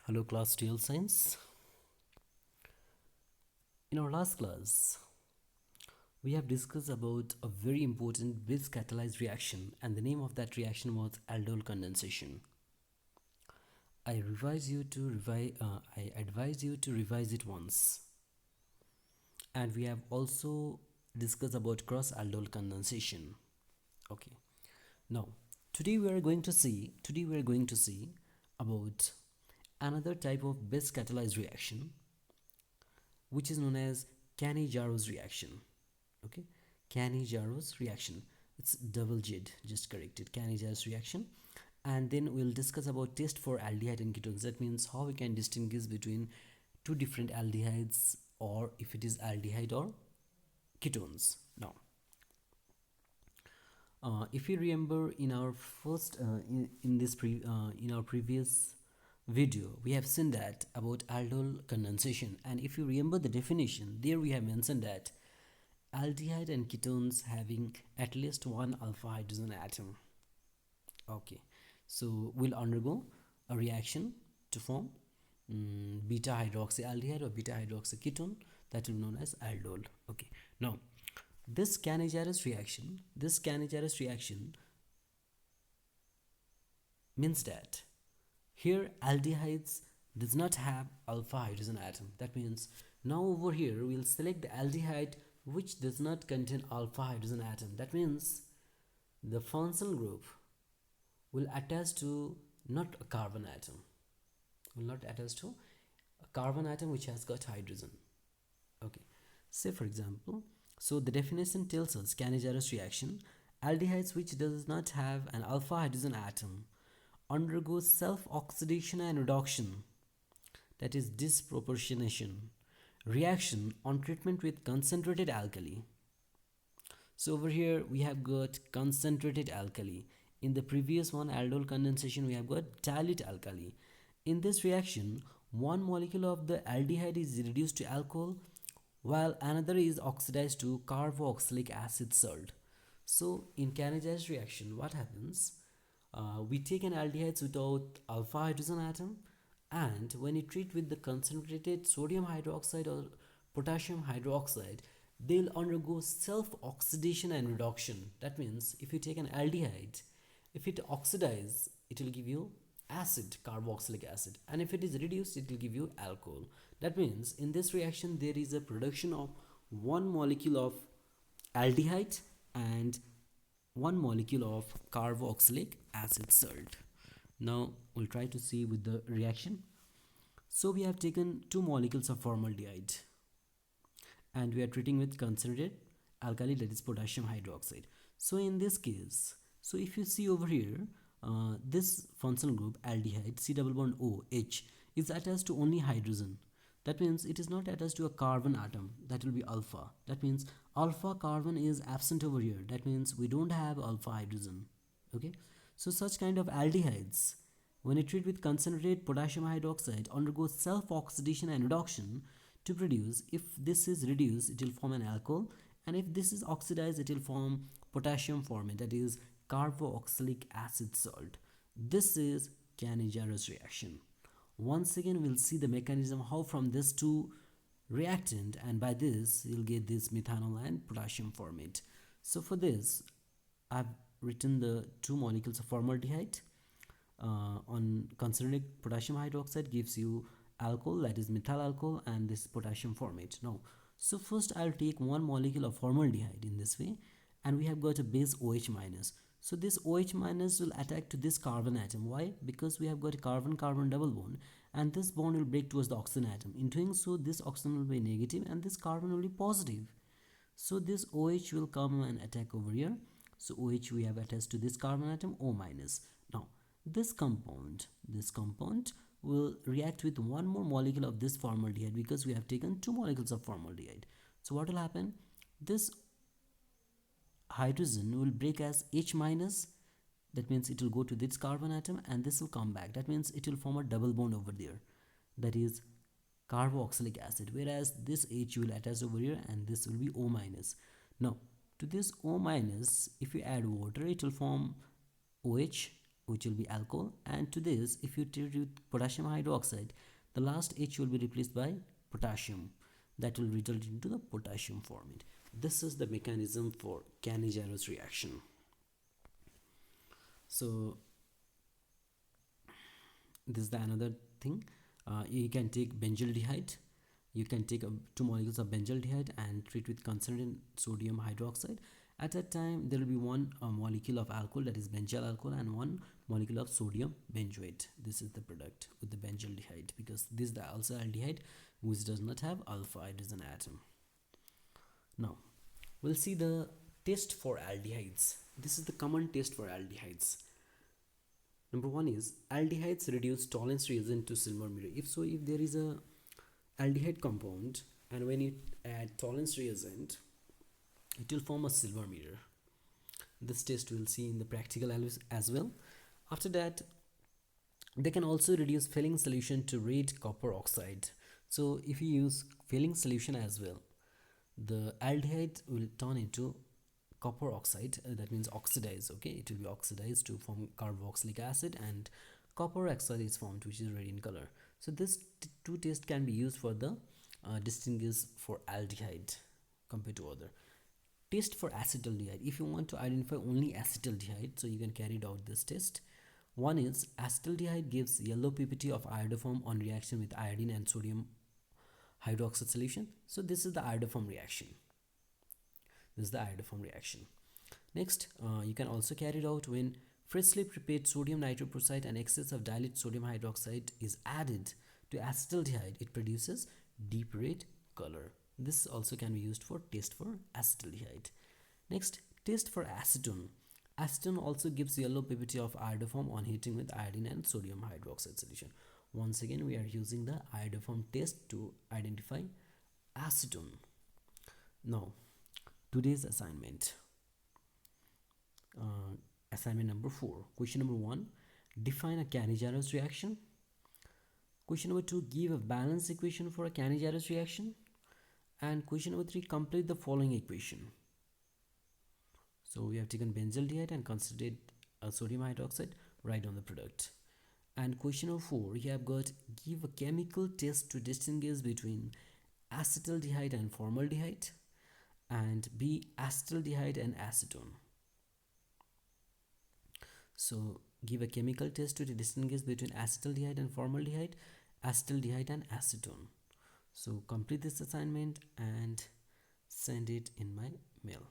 Hello class TL Science. In our last class, we have discussed about a very important Bliss catalyzed reaction, and the name of that reaction was aldol condensation. I advise you to revise it once. And we have also discussed about cross aldol condensation. Okay. Now, today we are going to see about another type of Bliss catalyzed reaction, which is known as Cannizzaro reaction. Okay, Cannizzaro reaction. It's double J, just corrected. Cannizzaro reaction, and then we'll discuss about test for aldehyde and ketones. That means how we can distinguish between two different aldehydes, or if it is aldehyde or ketones. Now, if you remember in our first in our previous video, we have seen that about aldol condensation, and if you remember the definition, there we have mentioned that aldehyde and ketones having at least one alpha hydrogen atom. Okay, so we'll undergo a reaction to form beta hydroxyaldehyde or beta hydroxyketone, that will be known as aldol. Okay, now this Cannizzaro reaction means that here aldehydes does not have alpha hydrogen atom. That means now over here we'll select the aldehyde which does not contain alpha hydrogen atom. That means the functional group will attach to not a carbon atom, will not attach to a carbon atom which has got hydrogen. Okay, say for example, so the definition tells us Cannizzaro reaction, aldehydes which does not have an alpha hydrogen atom undergo self-oxidation and reduction, that is disproportionation reaction on treatment with concentrated alkali. So over here we have got concentrated alkali. In the previous one, aldol condensation, we have got dilute alkali. In this reaction, one molecule of the aldehyde is reduced to alcohol while another is oxidized to carboxylic acid salt. So in Cannizzaro reaction, what happens? We take an aldehydes without alpha hydrogen atom, and when you treat with the concentrated sodium hydroxide or potassium hydroxide, they'll undergo self-oxidation and reduction. That means if you take an aldehyde, if it oxidizes, it will give you acid, carboxylic acid, and if it is reduced, it will give you alcohol. That means in this reaction there is a production of one molecule of aldehyde and one molecule of carboxylic acid salt. Now we'll try to see with the reaction. So we have taken two molecules of formaldehyde and we are treating with concentrated alkali, that is potassium hydroxide. So in this case, so if you see over here, this functional group aldehyde C double bond OH is attached to only hydrogen. That means it is not attached to a carbon atom, that will be alpha. That means alpha carbon is absent over here. That means we don't have alpha hydrogen. Okay, so such kind of aldehydes, when you treat with concentrated potassium hydroxide, undergoes self-oxidation and reduction to produce, if this is reduced, it will form an alcohol, and if this is oxidized, it will form potassium formate, that is carboxylic acid salt. This is Cannizzaro reaction. Once again, we'll see the mechanism how from this two reactant, and by this you'll get this methanol and potassium formate. So for this, I've written the two molecules of formaldehyde. On concentrated potassium hydroxide gives you alcohol, that is methyl alcohol, and this potassium formate. Now, so first I'll take one molecule of formaldehyde in this way, and we have got a base OH minus. So this OH minus will attack to this carbon atom. Why? Because we have got a carbon-carbon double bond, and this bond will break towards the oxygen atom. In doing so, this oxygen will be negative and this carbon will be positive. So this OH will come and attack over here. So OH we have attached to this carbon atom, O minus. Now this compound will react with one more molecule of this formaldehyde, because we have taken two molecules of formaldehyde. So what will happen? This hydrogen will break as H minus. That means it will go to this carbon atom and this will come back. That means it will form a double bond over there, that is carboxylic acid, whereas this H will attach over here and this will be O minus. Now to this O minus, if you add water, it will form OH which will be alcohol, and to this, if you treat with potassium hydroxide, the last H will be replaced by potassium. That will result into the potassium formate. This is the mechanism for Cannizzaro's reaction. So this is the another thing. You can take benzaldehyde. You can take 2 molecules of benzaldehyde and treat with concentrated sodium hydroxide. At that time, there will be one molecule of alcohol, that is benzyl alcohol, and one molecule of sodium benzoate. This is the product with the benzaldehyde, because this is the also aldehyde which does not have alpha hydrogen atom. Now, we'll see the test for aldehydes. This is the common test for aldehydes. Number one is aldehydes reduce tolerance reagent to silver mirror. If there is a aldehyde compound and when you add tolerance reagent, it will form a silver mirror. This test we'll see in the practical as well. After that, they can also reduce failing solution to red copper oxide. So if you use failing solution as well, the aldehyde will turn into copper oxide, that means oxidize. Okay, it will be oxidized to form carboxylic acid, and copper oxide is formed, which is red in color. So this two tests can be used for the distinguish for aldehyde compared to other. Test for acetaldehyde. If you want to identify only acetaldehyde, so you can carry out this test. One is acetaldehyde gives yellow PPT of iodoform on reaction with iodine and sodium hydroxide solution. So this is the iodoform reaction. This is the iodoform reaction. Next, you can also carry it out when freshly prepared sodium nitroprusside and excess of dilute sodium hydroxide is added to acetaldehyde. It produces deep red color. This also can be used for test for acetaldehyde. Next, test for acetone. Acetone also gives yellow PPT of iodoform on heating with iodine and sodium hydroxide solution. Once again, we are using the iodoform test to identify acetone. Now, today's assignment. Assignment number 4. Question number 1. Define a Cannizzaro's reaction. Question number 2. Give a balance equation for a Cannizzaro's reaction. And question number 3. Complete the following equation. So we have taken benzaldehyde and concentrated sodium hydroxide. Write down the product. And question number 4. You have got give a chemical test to distinguish between acetaldehyde and formaldehyde. And B, acetaldehyde and acetone. So give a chemical test to distinguish between acetaldehyde and formaldehyde, acetaldehyde and acetone. So complete this assignment and send it in my mail.